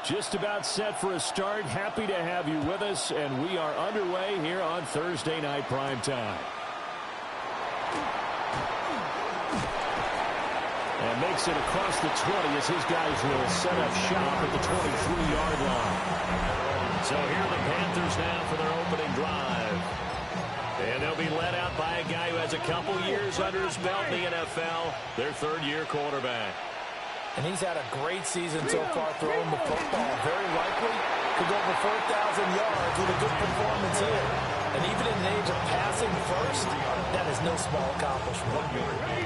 Just about set for a start. Happy to have you with us, and we are underway here on Thursday Night Primetime. And makes it across the 20 as his guys will set up shop at the 23-yard line. So here are the Panthers now for their opening drive. And they'll be led out by a guy who has a couple years under his belt in the NFL, their third-year quarterback. And he's had a great season so far throwing the football. Very likely could go over 4,000 yards with a good performance here. And even in the age of passing first, that is no small accomplishment.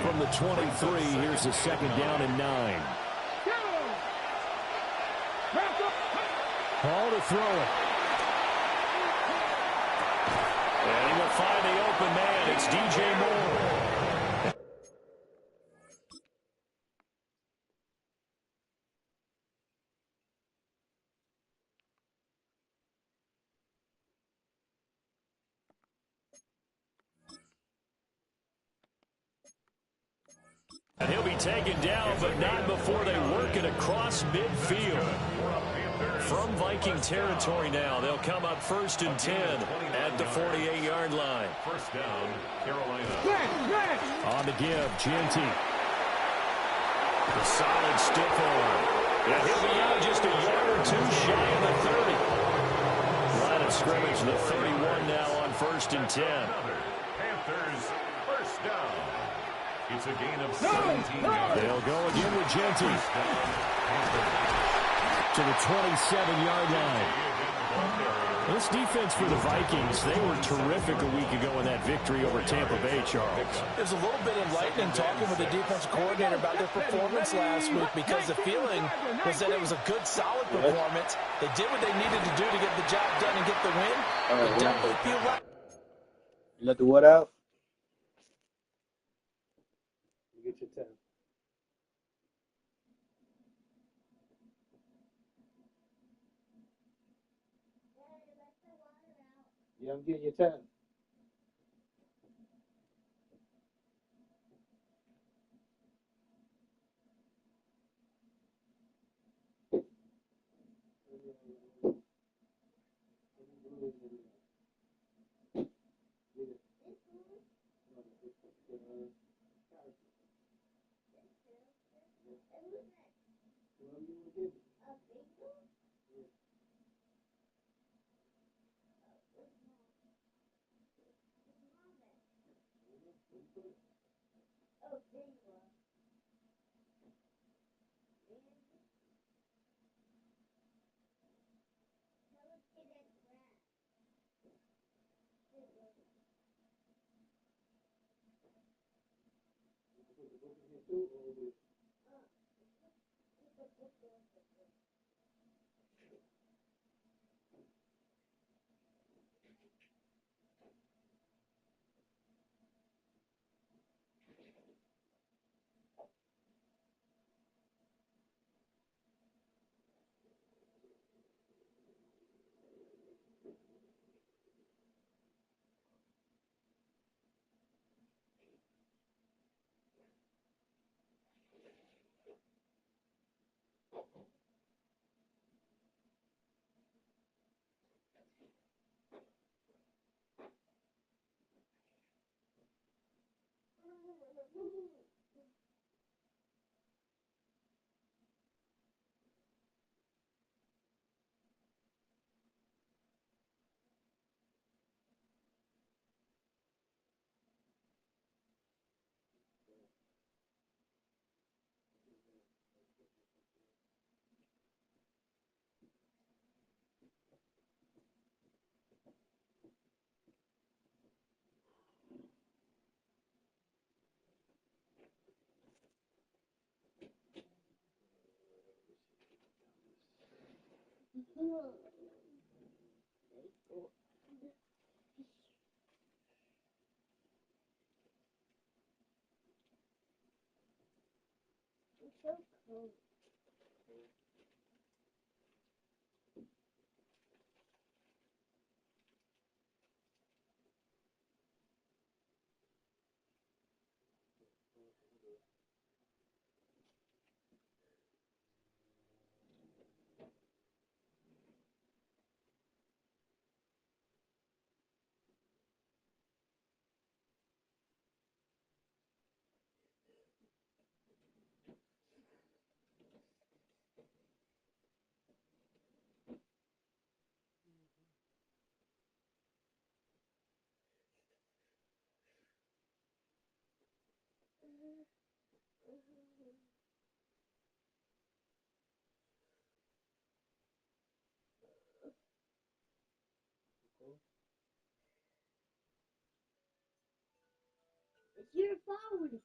From the 23, here's a second down and 9. Ball to throw it. And he will find the open man. It's DJ Moore. And he'll be taken down, but not before they work it across midfield. From Viking territory now, they'll come up 1st and 10 at the 48-yard line. First down, Carolina. On the give, GNT. The solid stiff arm. And he'll be out just a yard or two shy of the 30. Line of scrimmage, the 31 now on 1st and 10. Panthers, first down. It's a gain of 17 yards. They'll go again with Genty to the 27-yard line. This defense for the Vikings, they were terrific a week ago in that victory over Tampa Bay, Charles. It was a little bit enlightening talking with the defensive coordinator about their performance last week because the feeling was that it was a good, solid performance. They did what they needed to do to get the job done and get the win. They definitely feel like... You let the what out? You get your 10. Yeah, I'm getting your 10. your phone.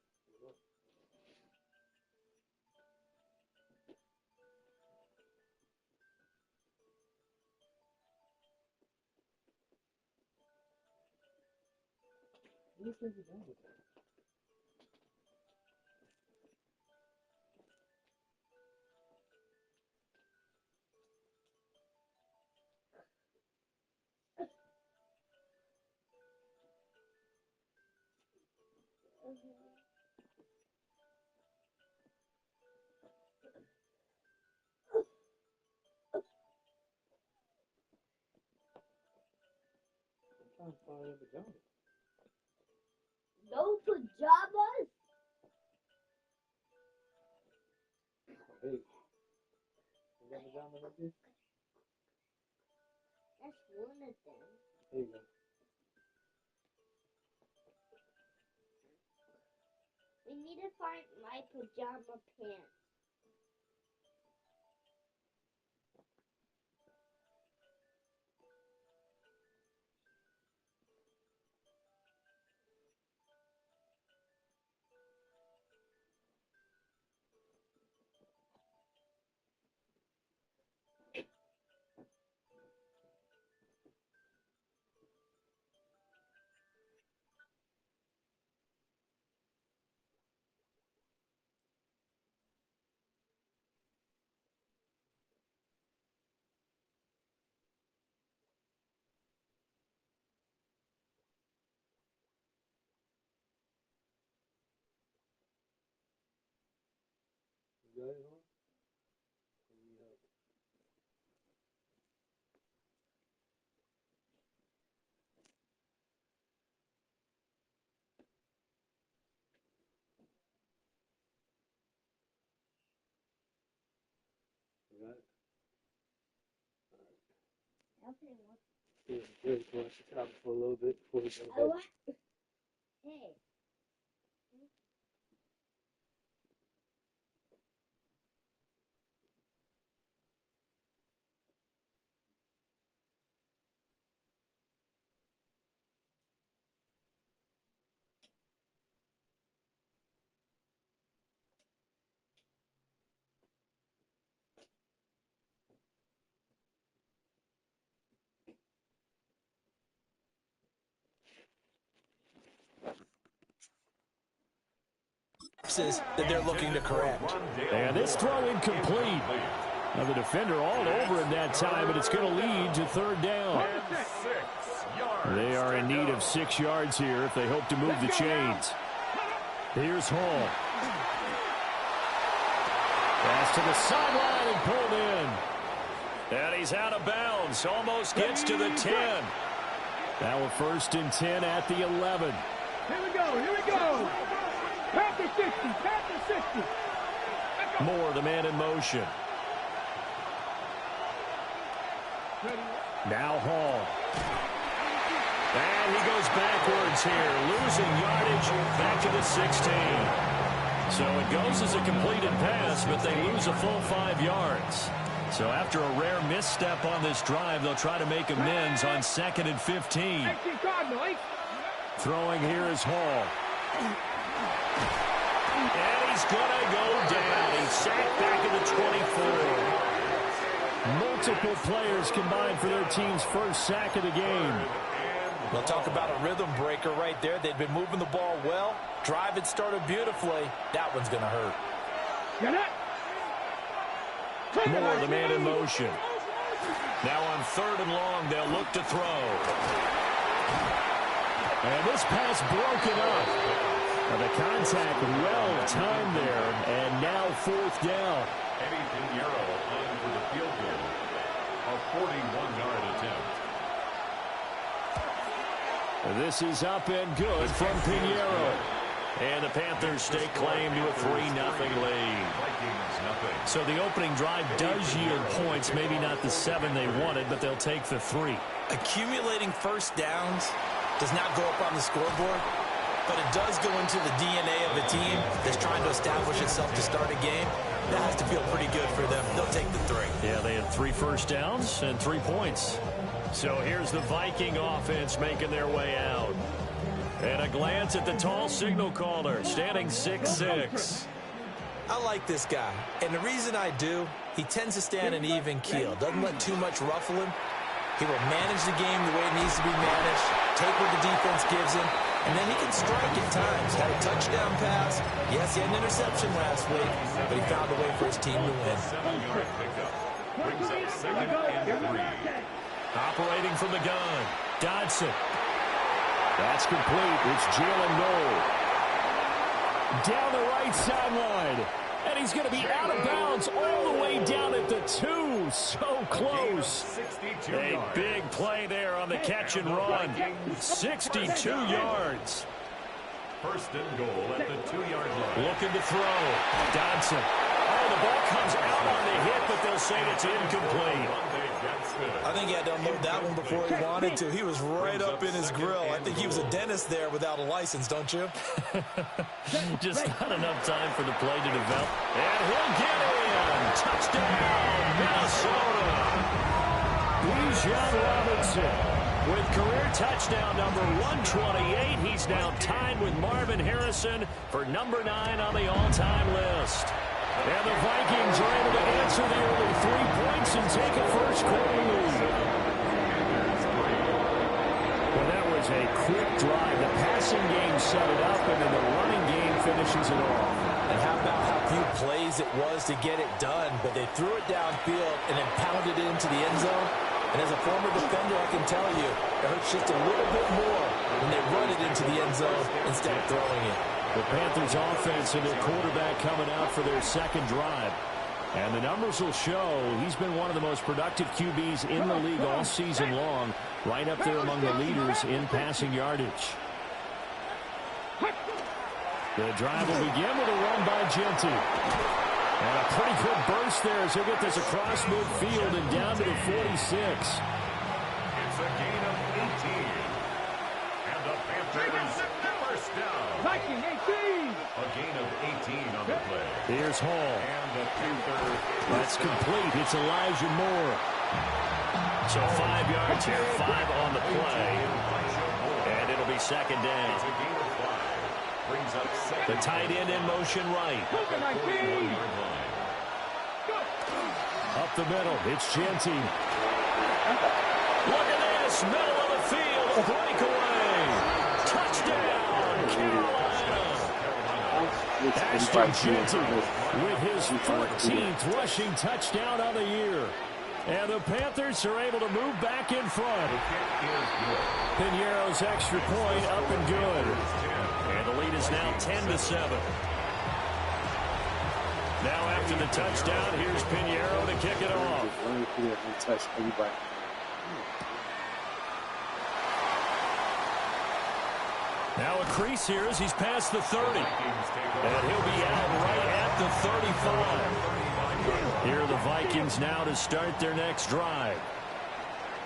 What have you done with that? I'm trying to find a pajama. No pajamas? Hey, is that pajama right there? That's one of them. There you go. We need to find my pajama pants. You got it on? Yeah. You got it? Okay, what? Yeah, good. Watch the top for a little bit before we go I back. want. Hey. That they're looking to correct. And this throw incomplete. Now the defender all over him that time, but it's going to lead to third down. They are in need of 6 yards here if they hope to move the chains. Here's Hall. Pass to the sideline and pulled in. And he's out of bounds. Almost gets to the 10. Now a 1st and 10 at the 11. Here we go, here we go. Panther 60, Panther 60. Moore, the man in motion. Now Hall. And he goes backwards here, losing yardage back to the 16. So it goes as a completed pass, but they lose a full 5 yards. So after a rare misstep on this drive, they'll try to make amends on 2nd and 15. Throwing here is Hall. And he's going to go down. He's sacked back at the 24. Multiple players combined for their team's first sack of the game. We'll talk about a rhythm breaker right there. They've been moving the ball well. Drive had started beautifully. That one's going to hurt. Moore, the man in motion. Now on 3rd and long, they'll look to throw. And this pass broken up. Now the contact well timed there, and now 4th down. Eddie Pinheiro on for the field goal. A 41-yard attempt. This is up and good from Pinheiro. And the Panthers stake claim to a 3-0 lead. So the opening drive does yield points, maybe not the 7 they wanted, but they'll take the 3. Accumulating first downs does not go up on the scoreboard, but it does go into the DNA of a team that's trying to establish itself to start a game. That has to feel pretty good for them. They'll take the 3. Yeah, they had 3 first downs and 3 points. So here's the Viking offense making their way out. And a glance at the tall signal caller, standing 6'6". I like this guy, and the reason I do, he tends to stand an even keel, doesn't let too much ruffle him. He will manage the game the way it needs to be managed, take what the defense gives him, and then he can strike at times. Had a touchdown pass. Yes, he had an interception last week, but he found a way for his team to win. 7-yard pickup. Brings up 2nd and 3. Operating from the gun, Dodson. That's complete. It's Jalen Noel. Down the right sideline. And he's going to be out of bounds all the way down at the 2. So close. A big play there on the catch and run. 62 yards. 1st and goal at the 2-yard line. Looking to throw. Dodson. Oh, the ball comes out on the hit, but they'll say it's incomplete. I think he had to unload that one before he wanted to. He was right up in his grill. I think he was a dentist there without a license, don't you? Just not enough time for the play to develop. And he'll get in. Touchdown, Minnesota. Bijan Robinson with career touchdown number 128. He's now tied with Marvin Harrison for number 9 on the all-time list. And the Vikings are able to answer the early 3 points and take a first-quarter lead. Well, that was a quick drive. The passing game set it up, and then the running game finishes it off. And how about how few plays it was to get it done, but they threw it downfield and then pounded it into the end zone. And as a former defender, I can tell you, it hurts just a little bit more when they run it into the end zone instead of throwing it. The Panthers offense and their quarterback coming out for their second drive. And the numbers will show he's been one of the most productive QBs in the league all season long, right up there among the leaders in passing yardage. The drive will begin with a run by Genty. And a pretty good burst there as he'll get this across midfield and down to the 46. It's a gain of 18. And the Panthers first down. Viking 18. A gain of 18 on the play. Here's Hall. And the Panthers. That's complete. It's Elijah Moore. So 5 yards here, 5 on the play. And it'll be second down. It's a gain of 5. Brings up second. The tight end in motion right. Up the middle, it's Genty. Look at this, middle of the field, a breakaway. Touchdown, Carolina. Ashton Genty with his 14th rushing touchdown on the year. And the Panthers are able to move back in front. Piñeiro's extra point up and good. And the lead is now 10-7. Now after the touchdown, here's Piñeiro to kick it off. Now a crease here as he's past the 30. And he'll be out right at the 35. Here are the Vikings now to start their next drive.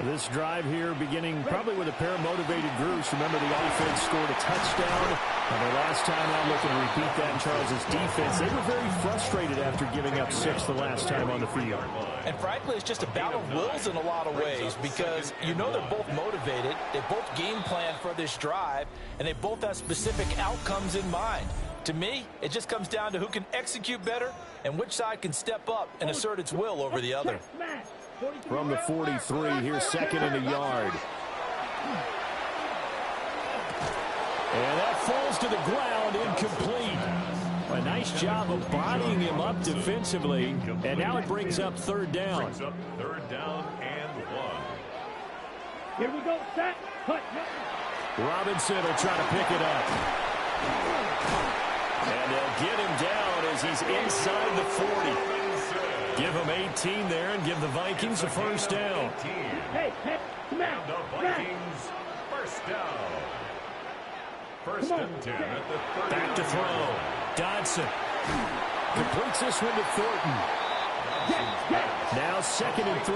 This drive here beginning probably with a pair of motivated groups. Remember, the offense scored a touchdown. And the last time out looking to repeat that in Charles's defense. They were very frustrated after giving up 6 the last time on the field. And frankly, it's just a battle of wills in a lot of ways because you know they're both motivated. They both game plan for this drive, and they both have specific outcomes in mind. To me, it just comes down to who can execute better and which side can step up and assert its will over the other. From the 43, here's second and a yard. And that falls to the ground, incomplete. A nice job of bodying him up defensively. And now it brings up third down. Brings up third down and 1. Here we go, set, cut. Robinson will try to pick it up. And they'll get him down as he's inside the 40. Give him 18 there and give the Vikings a first down. Hey, come out. The Vikings first down. First and 10 at the 30. Back to throw. Dodson completes this one to Thornton. Now second and 3.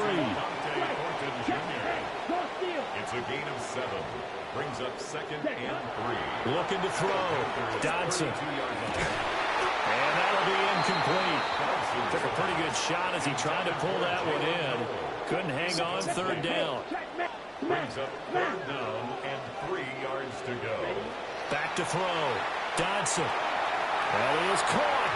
It's a gain of 7. Brings up second and 3. Looking to throw. Dodson. And that'll be incomplete. Took a pretty good shot as he tried to pull that one in. Couldn't hang on, third down. brings up 3rd down and 3 yards to go. Back to throw. Dodson. That is caught.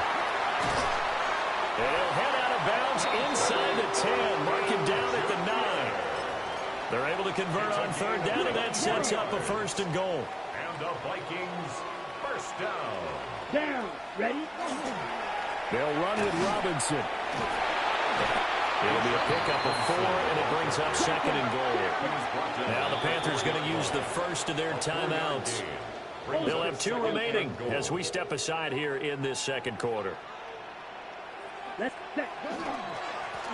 They'll head out of bounds inside the 10. Mark it down at the 9. They're able to convert on 3rd down, and that sets up a 1st and goal. And the Vikings 1st down. Down. Ready? They'll run with Robinson. It'll be a pickup of 4, and it brings up 2nd and goal. Now the Panthers going to use the first of their timeouts. They'll have 2 remaining as we step aside here in this 2nd quarter.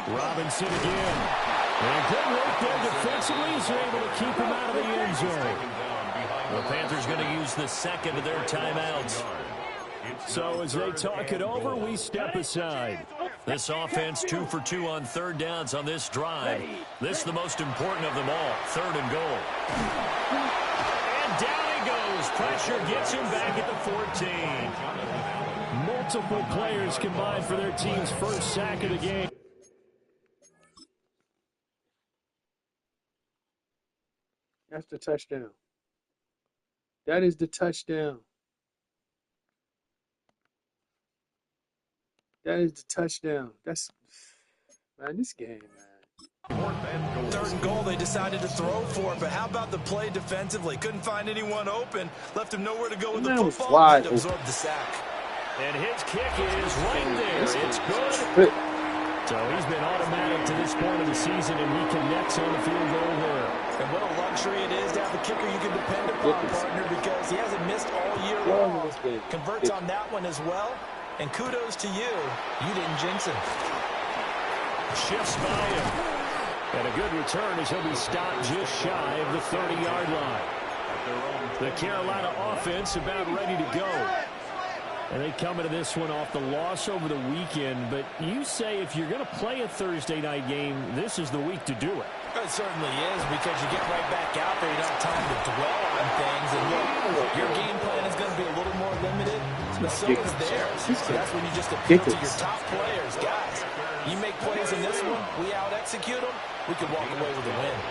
Robinson again. And good work there defensively as they're able to keep him out of the end zone. The Panthers going to use the 2nd of their timeouts. So as they talk it over, we step aside. This offense 2 for 2 on 3rd downs on this drive. This is the most important of them all, 3rd and goal. And down he goes. Pressure gets him back at the 14. Multiple players combined for their team's first sack of the game. That's the touchdown. That is the touchdown. That is the touchdown. That's, man, this game, man. 3rd and goal, they decided to throw for it, but how about the play defensively? Couldn't find anyone open, left him nowhere to go with the football, and absorbed the sack. And his kick is right there. It's good. So he's been automatic to this point of the season, and he connects on the field goal there. And what a luxury it is to have a kicker you can depend upon, partner, because he hasn't missed all year long. Converts on that one as well. And kudos to you. You didn't jinx him. Shifts by him. And a good return as he'll be stopped just shy of the 30-yard line. The Carolina offense about ready to go. And they come into this one off the loss over the weekend. But you say if you're going to play a Thursday night game, this is the week to do it. It certainly is, because you get right back out there. You don't have time to dwell on things. And look, your game plan is going to be a little more limited, but so is theirs. So that's when you just appeal to your top players. Guys, you make plays in this one, we out-execute them, we could walk away with a win.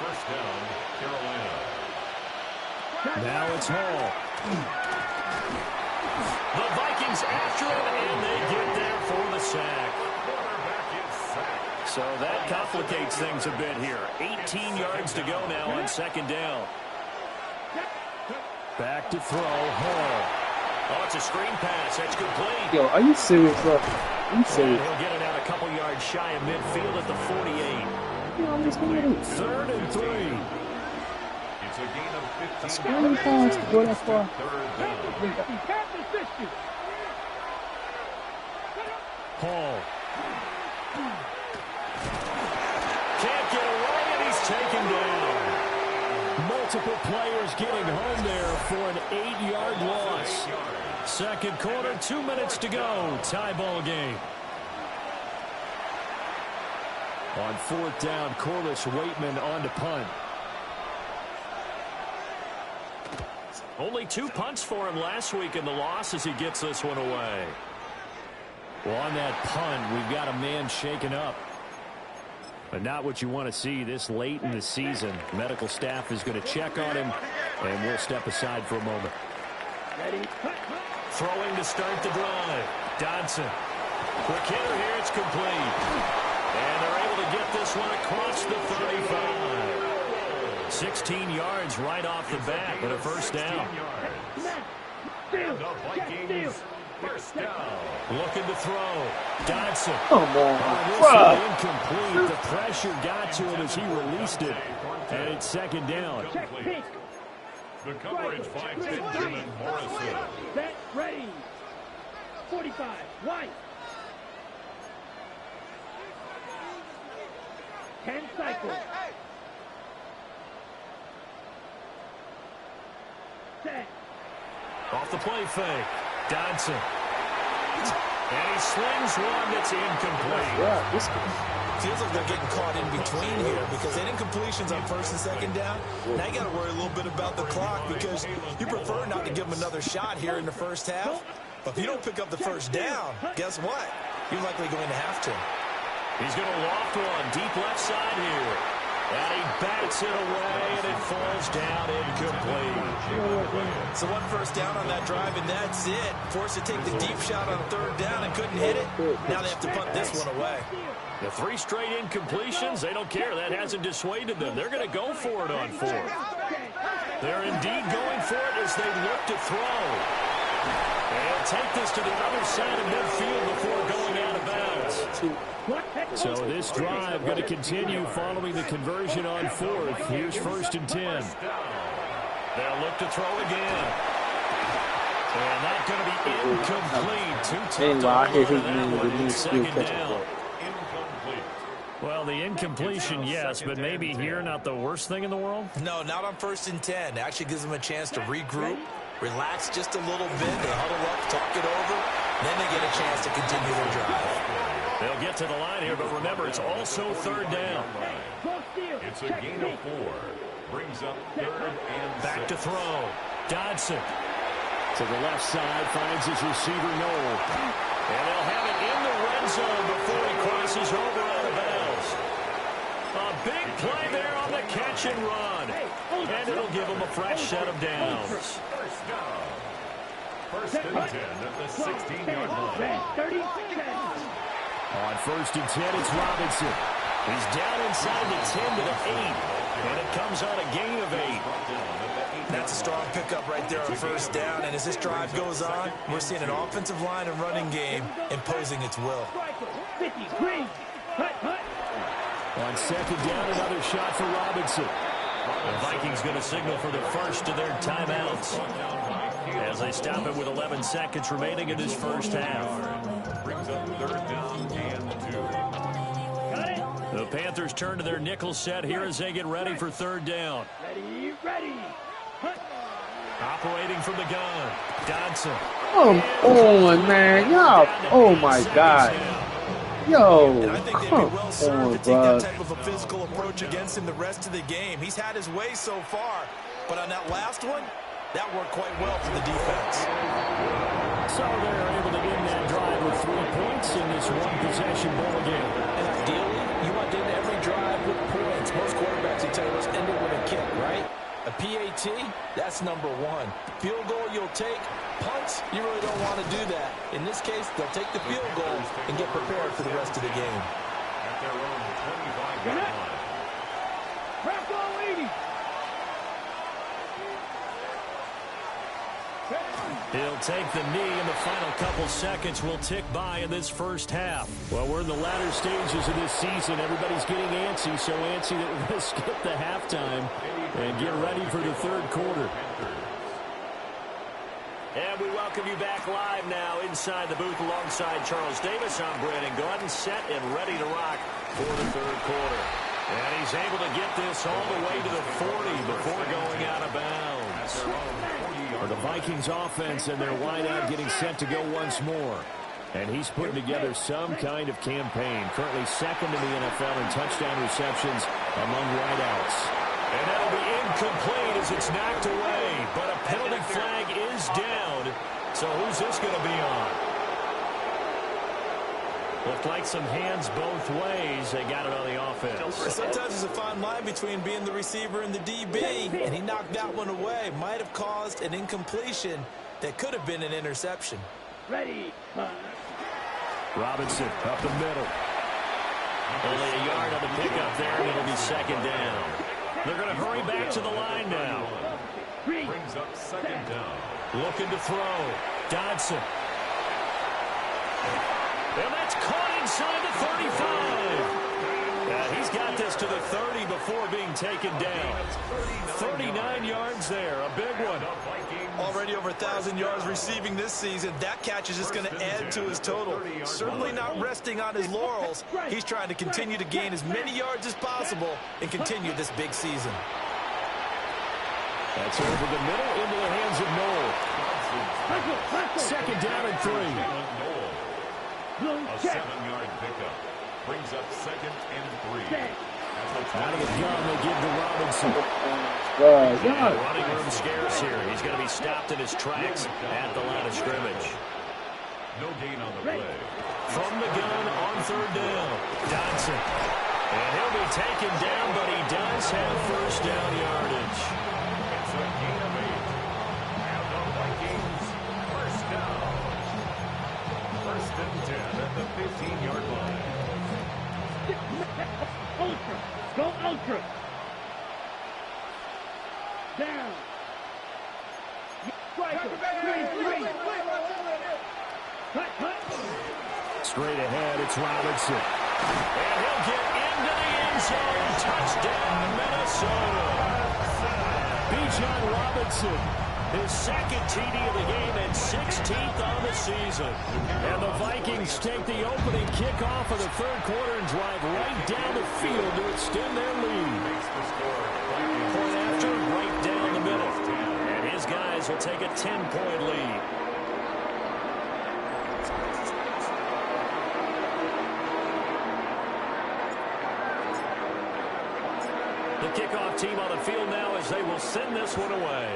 1st down, Carolina. Now it's Hall. The Vikings after him, and they get there for the sack. So that complicates things a bit here. 18 yards to go now on 2nd down. Back to throw, Hall. Oh, it's a screen pass. That's complete. Yo, are you serious, bro? Are you serious? He'll get it out a couple yards shy of midfield at the 48. Yo, I'm just going to do 3rd and 3. It's a gain of 15. Screen pass to go that far. 3rd down. Hall. Can't get away, and he's taken down. Multiple players getting home there for an 8-yard loss. 2nd quarter, 2 minutes to go. Tie ball game. On 4th down, Corliss Waitman on to punt. Only 2 punts for him last week in the loss as he gets this one away. Well, on that punt, we've got a man shaken up. But not what you want to see this late in the season. Medical staff is going to check on him, and we'll step aside for a moment. Throwing to start the drive. Dodson. Quick hitter here, it's complete. And they're able to get this one across the 35. 16 yards right off the bat with a 1st down. And the Vikings 1st down. Looking to throw. Dodson. Come on, This is incomplete. The pressure got to him as he released it. And it's 2nd down. The coverage by Benjamin Morrison. Set, ready. 45, White. 10 cycles. Set. Off the play fake. Dodson. And he slings one that's incomplete. Yeah, this Feels like they're getting caught in between here because they didn't completions on 1st and 2nd down. Now you got to worry a little bit about the clock because you prefer not to give them another shot here in the 1st half. But if you don't pick up the 1st down, guess what? You're likely going to have to. He's going to loft one deep left side here. And he bats it away, and it falls down incomplete. So 1 first down on that drive, and that's it. Forced to take the deep shot on 3rd down and couldn't hit it. Now they have to punt this one away. The 3 straight incompletions, they don't care. That hasn't dissuaded them. They're going to go for it on 4th. They're indeed going for it as they look to throw. They'll take this to the other side of midfield before going out of bounds. So this drive going to continue following the conversion on 4th. Here's 1st and 10. They'll look to throw again. And that's going to be incomplete. Too tough to hold on to that one. 2nd down. Well, the incompletion, yes, but maybe here not the worst thing in the world? No, not on 1st and 10. It actually gives them a chance to regroup, relax just a little bit. They huddle up, talk it over, then they get a chance to continue their drive. They'll get to the line here, but remember, it's also 3rd down. It's a gain of 4. Brings up 3rd and 6. Back to throw. Dodson to the left side, finds his receiver, Noel. And they'll have it in the red zone before he crosses over out of bounds. A big play there on the catch and run. And it'll give him a fresh set of downs. First down. 1st and 10 at the 16-yard line. On 1st and 10, it's Robinson. He's down inside the 10 to the 8. And it comes on a gain of 8. That's a strong pickup right there on 1st down. And as this drive goes on, we're seeing an offensive line and running game imposing its will. On 2nd down, another shot for Robinson. The Vikings going to signal for the first of their timeouts as they stop it with 11 seconds remaining in this first half. Brings up 3rd down and 2. The Panthers turn to their nickel set here as they get ready for 3rd down. Ready. Operating from the gun, Dodson. Come on, man. Y'all. Oh, my God. Yo, And I think they'd be well served to take that type of a physical approach against him the rest of the game. He's had his way so far, but on that last one, that worked quite well for the defense. So they're able to end that drive with 3 points in this one-possession ball game. And ideally, you want to end every drive with points. Most quarterbacks will tell you let's end it with a kick, right? A PAT, that's number 1. Field goal you'll take. Punts, you really don't want to do that. In this case, they'll take the field goal and get prepared for the rest of the game. At their own 25-yard line. Crack all 80. He'll take the knee, and the final couple seconds will tick by in this first half. Well, we're in the latter stages of this season. Everybody's getting antsy, so antsy that we're going to skip the halftime and get ready for the 3rd quarter. And we welcome you back live now inside the booth alongside Charles Davis. I'm Brandon Gordon, set and ready to rock for the 3rd quarter. And he's able to get this all the way to the 40 before going out of bounds. For the Vikings offense and their wideout getting set to go once more. And he's putting together some kind of campaign. Currently 2nd in the NFL in touchdown receptions among wideouts. And that'll be incomplete as it's knocked away. But a penalty flag is down. So who's this going to be on? Looked like some hands both ways. They got it on the offense. Sometimes there's a fine line between being the receiver and the DB, and he knocked that one away. Might have caused an incompletion that could have been an interception. Ready. Robinson up the middle. Only a yard on the pickup there, and it'll be 2nd down. They're going to hurry back to the line now. Brings up 2nd down. Looking to throw. Dodson. And that's caught inside the 35. He's got this to the 30 before being taken down. 39 yards there, a big one. Already over 1,000 yards receiving this season. That catch is just going to add to his total. Certainly not resting on his laurels. He's trying to continue to gain as many yards as possible and continue this big season. That's over the middle into the hands of Noel. 2nd down and 3. A 7-yard pickup. Brings up 2nd and 3. Out of the gun, they give to Robinson. Running room scarce here. He's going to be stopped in his tracks at the line of scrimmage. No gain on the play. From the gun on 3rd down. Dodson. And he'll be taken down, but he does have first down yardage. It's a gain of 8. And the Vikings, first down. First and 10 at the 15-yard line. Ultra. Go ultra. Down. Straight ahead, it's Robinson. And he'll get into the end zone. Touchdown, Minnesota. Bijan Robinson, his second TD of the game and 16th on the season. And the Vikings take the opening kickoff of the third quarter and drive right down the field to extend their lead. Point after, right down the middle. And his guys will take a 10-point lead. The kickoff team on the field now as they will send this one away.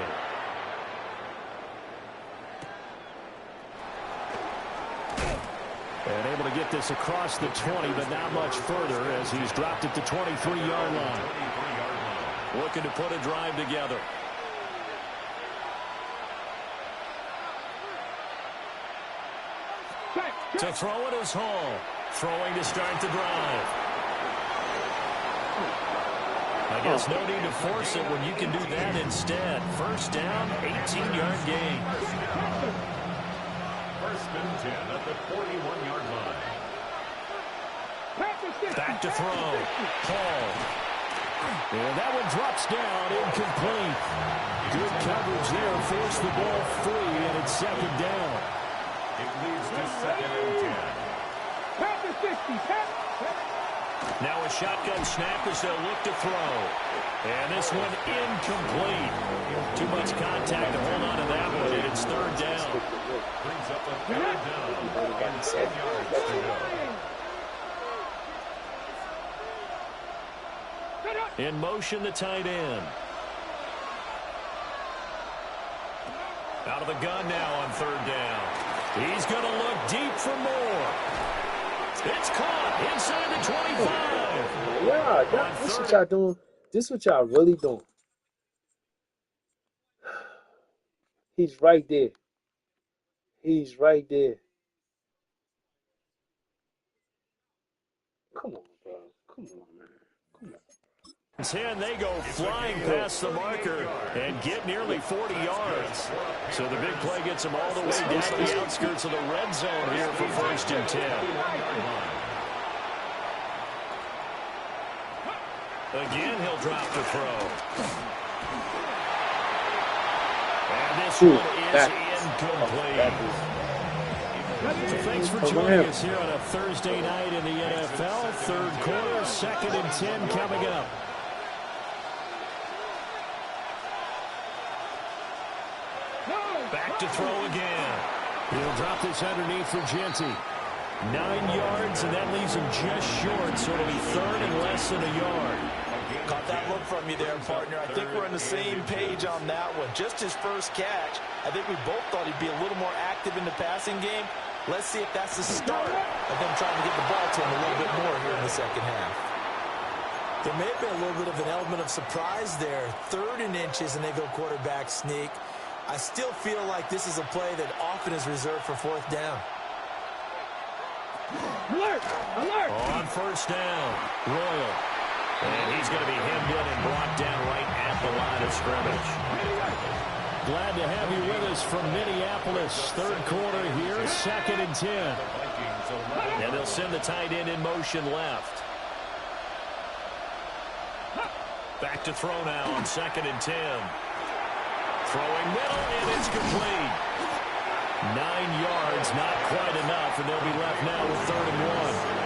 And able to get this across the 20, but not much further as he's dropped at the 23-yard line. Looking to put a drive together. To throw it is Hall. Throwing to start the drive. I guess no need to force it when you can do that instead. First down, 18-yard gain. First and 10 at the 41-yard line. Back to throw. Hall. And that one drops down, incomplete. Good coverage there. Forced the ball free, and it's second down. It leads to second and 10. Now a shotgun snap as they'll look to throw. And this one incomplete. Too much contact to hold on to that one, and it's third down. Brings up a third down and 10 yards to go. In motion, the tight end. Out of the gun now on third down. He's going to look deep for more. It's caught inside the 25. Yeah, this is what y'all doing. This is what y'all really doing. He's right there. He's right there. Come on, bro. Come on, man. Come on. 10, they go flying past the marker and get nearly 40 yards. So the big play gets them all the way down to the outskirts of the red zone here for first and 10. Again, he'll drop the throw. And this one is incomplete. So thanks for joining us here on a Thursday night in the NFL. Third quarter, second and 10 coming up. Back to throw again. He'll drop this underneath for Genty. 9 yards, and that leaves him just short, so it'll be third and less than a yard. Caught that look from you there, partner. I think we're on the same page on that one. Just his first catch. I think we both thought he'd be a little more active in the passing game. Let's see if that's the start of them trying to get the ball to him a little bit more here in the second half. There may have been a little bit of an element of surprise there. 3rd and inches, and they go quarterback sneak. I still feel like this is a play that often is reserved for 4th down. Alert! Alert! On first down, Royal. And he's going to be hemmed in and brought down right at the line of scrimmage. Glad to have you with us from Minneapolis. Third quarter here, second and 10. And they'll send the tight end in motion left. Back to throw now on second and 10. Throwing middle, and it's complete. 9 yards, not quite enough, and they'll be left now with 3rd and 1.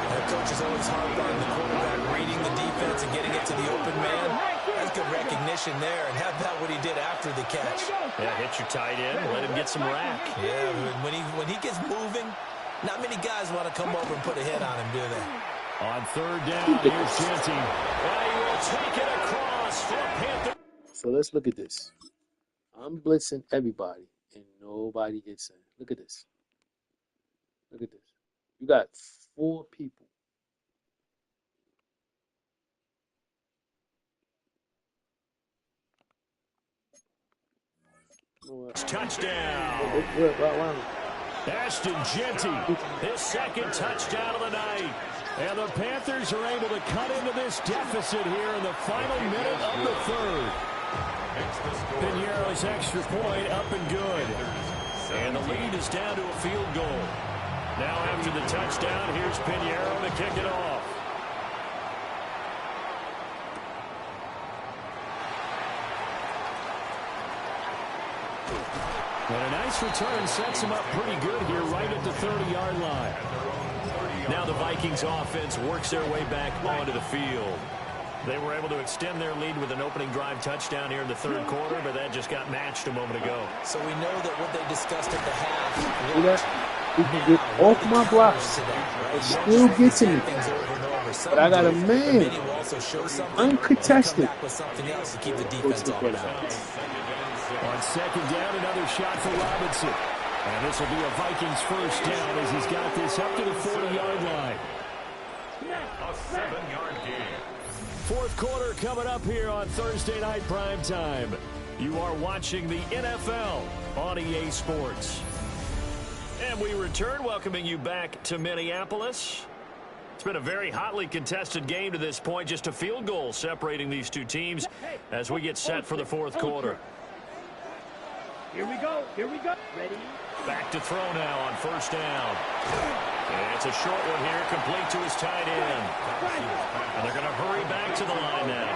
That coach is always hard on the quarterback, reading the defense and getting it to the open man. That's good recognition there, and how about what he did after the catch? Yeah, hit your tight end, let him get some rack. Yeah, when he gets moving, not many guys want to come over and put a hit on him, do they? On 3rd down, here's Genty. Well, he will take it across for Panther. So let's look at this. I'm blitzing everybody, and nobody gets in. Look at this. Look at this. You got 4 people. Touchdown. Ashton Genty, his second touchdown of the night. And the Panthers are able to cut into this deficit here in the final minute of the third. Piñeiro's extra point up and good. And the lead is down to a field goal. Now after the touchdown, here's Piñeiro to kick it off. And a nice return sets him up pretty good here right at the 30-yard line. Now the Vikings offense works their way back onto the field. They were able to extend their lead with an opening drive touchdown here in the third quarter, but that just got matched a moment ago. So we know that what they discussed at the half. He can get off my blocks. It still gets to me. But I got a man. Uncontested. On second down, another shot for Robinson. And this will be a Vikings first down as he's got this up to the 40-yard line. A 7-yard gain. Fourth quarter coming up here on Thursday Night Primetime. You are watching the NFL on EA Sports. And we return, welcoming you back to Minneapolis. It's been a very hotly contested game to this point. Just a field goal separating these two teams as we get set for the fourth quarter. Here we go. Here we go. Ready? Back to throw now on first down. And it's a short one here, complete to his tight end. And they're going to hurry back to the line now.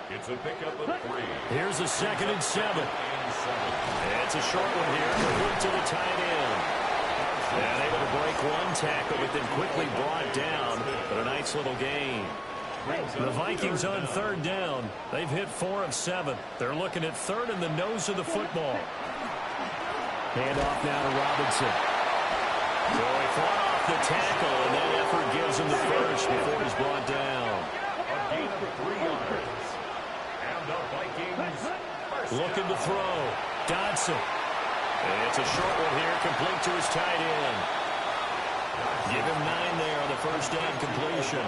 It's a pickup of 3. Here's a 2nd and 7. And it's a short one here, complete to the tight end. And able to break one tackle, but then quickly brought down. But a nice little gain. The Vikings on third down. They've hit 4 of 7. They're looking at third in the nose of the football. Hand off now to Robinson. So he fought off the tackle, and that effort gives him the first before he's brought down. A gain of 3 yards. And the Vikings looking to throw. Dodson. And it's a short one here, complete to his tight end. Give him 9 there on the first down completion.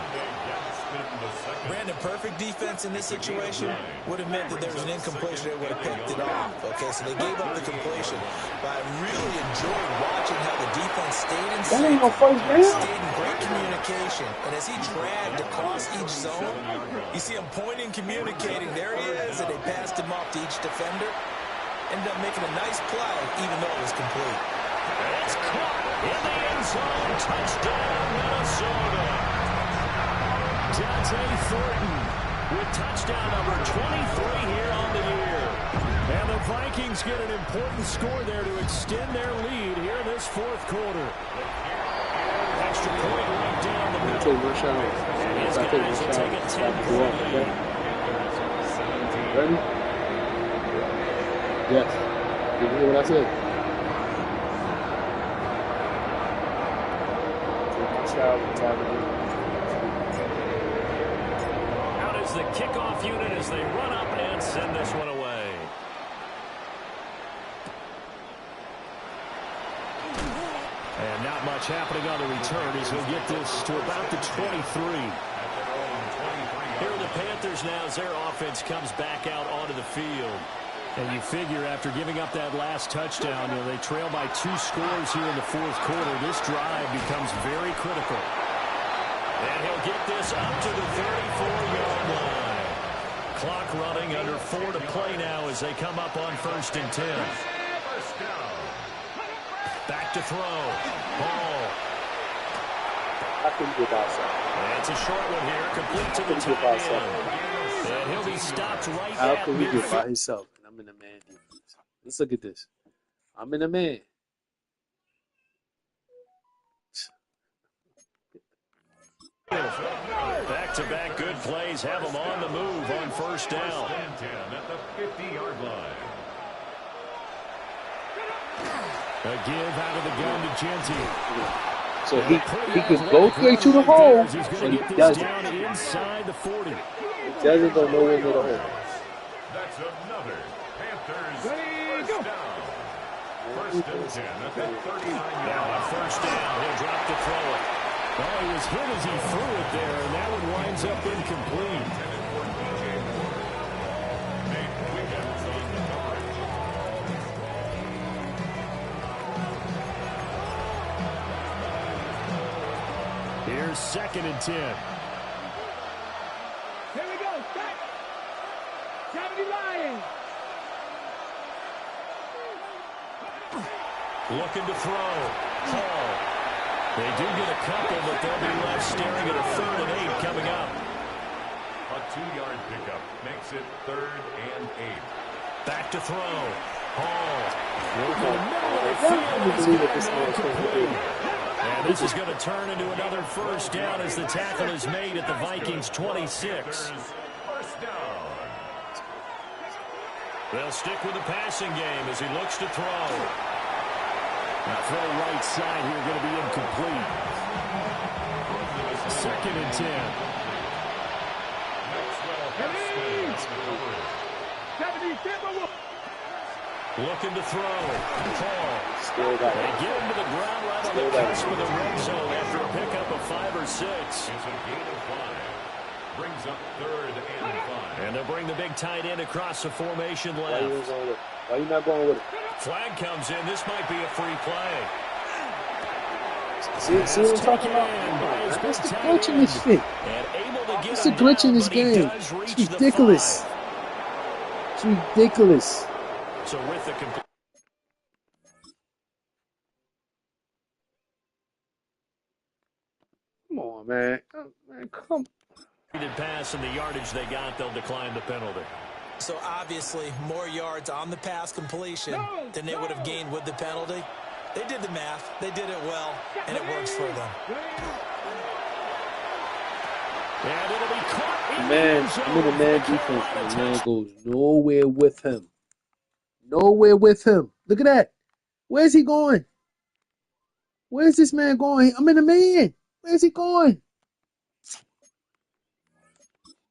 Brandon, perfect defense in this situation would have meant that there was an incompletion that would have picked it off. Okay, so they gave up the completion. But I really enjoyed watching how the defense stayed in sync, stayed in great communication. And as he dragged across each zone, you see him pointing, communicating. There he is, and they passed him off to each defender. Ended up making a nice play, even though it was complete. It's caught in the end zone. Touchdown, Minnesota. Dante Thornton with touchdown number 23 here on the year. And the Vikings get an important score there to extend their lead here in this fourth quarter. Extra point right down the middle. And his guys will take a 10-point lead. Ready? Yes. Did you hear what I said? Out is the kickoff unit as they run up and send this one away. And not much happening on the return as he'll get this to about the 23. Here are the Panthers now as their offense comes back out onto the field. And you figure after giving up that last touchdown, they trail by 2 scores here in the fourth quarter. This drive becomes very critical. And he'll get this up to the 34-yard line. Clock running, under 4 to play now as they come up on 1st and 10. Back to throw. Ball. And it's a short one here, complete to the tight end. And he'll be stopped right How at can he get by midfield. himself? And I'm in a man defense. Let's look at this. I'm in a man. Back-to-back good plays have them on the move on first down. and 10 at the 50-yard line. A give out of the gun to Genty. So he can go straight to the hole, He's but going he to get this doesn't. down inside the 40. He doesn't go nowhere near the hole. That's another Panthers Ready, first go. down. 1st and 10 at the 39-yard Now on line. first down, he'll drop to throw it. Oh, he was hit as he threw it there, and that one winds up incomplete. here's 2nd and 10. Here we go. Set. 70 Lions. Looking to throw. Hall. They do get a couple, but they'll be left staring at a 3rd and 8 coming up. A 2-yard pickup makes it 3rd and 8. Back to throw. Hall. Working the middle of the I field. can't believe that this man can't do it. And this is going to turn into another 1st down as the tackle is made at the Vikings 26. First down. They'll stick with the passing game as he looks to throw. Now throw right side here going to be incomplete. 2nd and 10. Looking to throw. Hall. Still got They it. get him to the ground right on the cusp of the red zone after a pickup of 5 or 6. It's a gain of 5. Brings up 3rd and 5. And they'll bring the big tight end across the formation Why you left. going with it? Why you not going with it? Flag comes in. This might be a free play. See what I'm talking about? Come on, man. What's the glitch in this shit? And able to get What's the him glitch in down, this but he game? does reach It's the ridiculous. 5. It's ridiculous. So with the complete Come on, man. Oh, man, come. pass and the yardage they got, they'll decline the penalty. So obviously, more yards on the pass completion than they would have gained with the penalty. They did the math. They did it well, and it works for them. And it'll be caught in Man, the zone I'm in a man for the defense, Carolina and the man touchdown. goes nowhere with him. Nowhere with him. Look at that. Where's he going? Where's this man going? I'm in a man. Where's he going?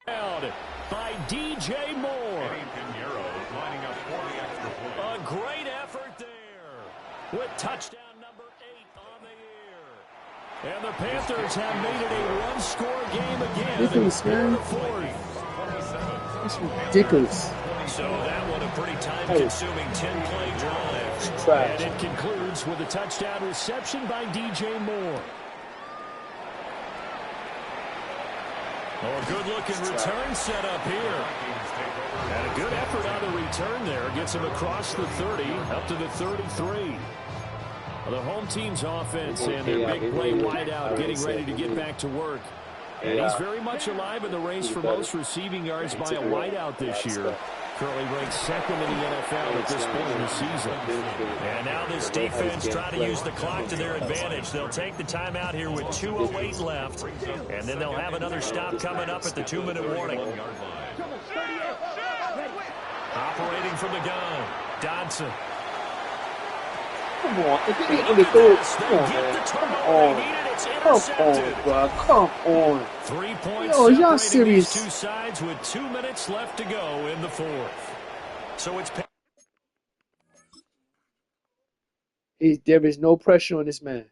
By DJ Moore. Eddie Pinheiro lining up for the extra point. A great effort there with touchdown number 8 on the year. And the Panthers have made it a one-score game again. Ridiculous, man. The 4th. It's ridiculous. So that one a pretty time-consuming 10-play drive. It's trash. And it concludes with a touchdown reception by DJ Moore. Oh, a good-looking return set up here. And a good effort on the return there. Gets him across the 30, up to the 33. The home team's offense and their big play wideout getting ready to get back to work. And he's very much alive in the race for most receiving yards by a wideout this year. Currently ranked 2nd in the NFL at this point in the season. And now this defense trying to use the clock to their advantage. They'll take the timeout here with 2:08 left. And then they'll have another stop coming up at the 2-minute warning. Operating from the gun, Dodson. Come on. If they need to throw it, come on, man. Come on. Come on, bro. Come on. 3 points Yo, y'all separating these serious? two sides with 2 minutes left to go in the 4th. So it's There is no pressure on this man.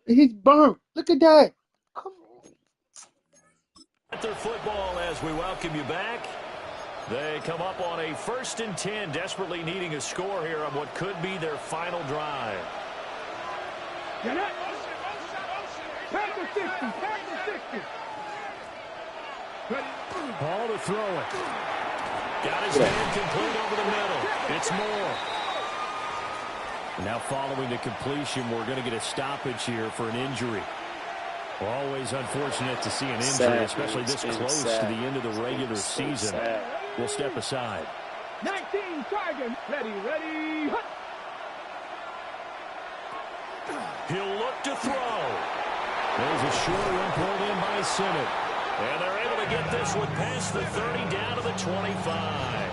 He's burnt. Look at that. Come on. Panther football as we welcome you back. They come up on a 1st and 10, desperately needing a score here on what could be their final drive. Get it. Pass the 60. Pass the 60. Ball to throw it. Got his hand complete over the middle. It's Moore. And now following the completion, we're going to get a stoppage here for an injury. Always unfortunate to see an injury, especially this close to the end of the regular season. We'll step aside. 19 target. Ready. Hut. He'll look to throw. There's a short one pulled in by Sinnott. And they're able to get this one past the 30 down to the 25.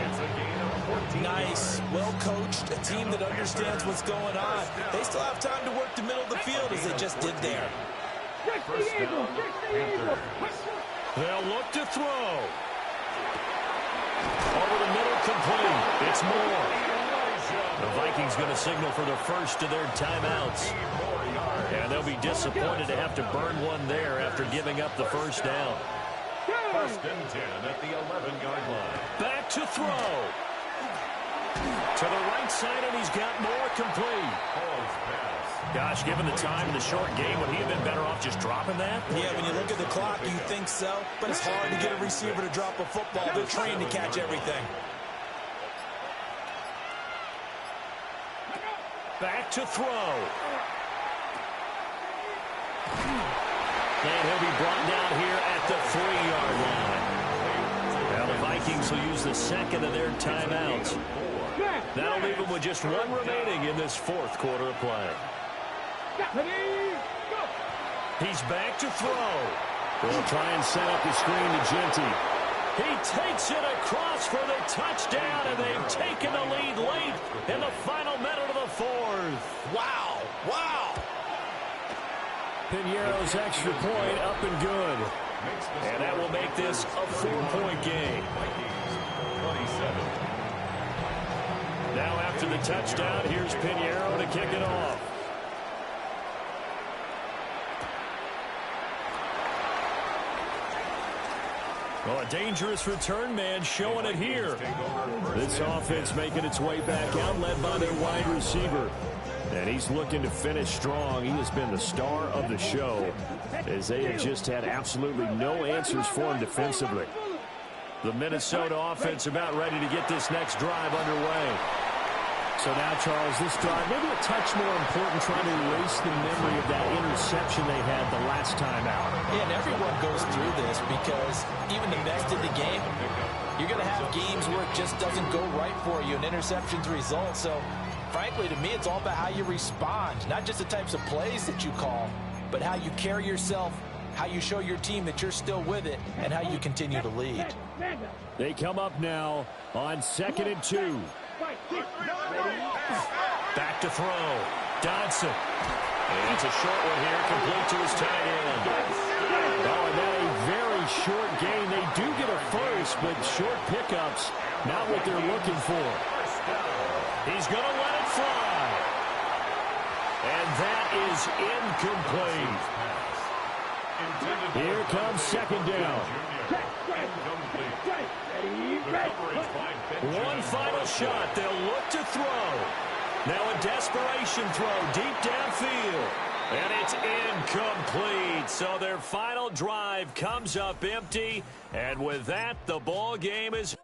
It's a gain of 14. Nice, well-coached, a team that understands what's going on. They still have time to work the middle of the field as they just did there. First down, Panthers. They'll look to throw. Over the middle, complete. It's Moore. The Vikings going to signal for the first of their timeouts. And they'll be disappointed to have to burn one there after giving up the first down. 1st and 10 at the 11-yard line. Back to throw. To the right side, and he's got more complete. Hall's pass Gosh, given the time in the short game, would he have been better off just dropping that? Yeah, when you look at the clock, you think so. But it's hard to get a receiver to drop a football. They're trained to catch everything. Back to throw. And he'll be brought down here at the 3-yard line. Now the Vikings will use the second of their timeouts. That'll leave them with just one remaining in this fourth quarter of play. He's back to throw. They'll try and set up the screen to Genty. He takes it across for the touchdown, and they've taken the lead late in the final minute of the fourth. Wow. Wow. Piñeiro's extra point up and good. And that will make this a 4-point game. Now after the touchdown, here's Piñeiro to kick it off. Well, a dangerous return man showing it here. This offense making its way back out, led by their wide receiver. And he's looking to finish strong. He has been the star of the show, as they have just had absolutely no answers for him defensively. The Minnesota offense about ready to get this next drive underway. So now, Charles, this drive maybe a touch more important, trying to erase the memory of that interception they had the last time out. Yeah, and everyone goes through this because even the best in the game, you're going to have games where it just doesn't go right for you, and interceptions result. So, frankly, to me, it's all about how you respond, not just the types of plays that you call, but how you carry yourself, how you show your team that you're still with it, and how you continue to lead. They come up now on 2nd and 2. Back to throw. Dodson. And it's a short one here, complete to his tight end. Oh, and then a very short gain. They do get a first, but short pickups, not what they're looking for. He's going to let it fly. And that is incomplete. Here comes 2nd down. One final shot. They'll look to throw. Now a desperation throw deep downfield. And it's incomplete. So their final drive comes up empty. And with that, the ball game is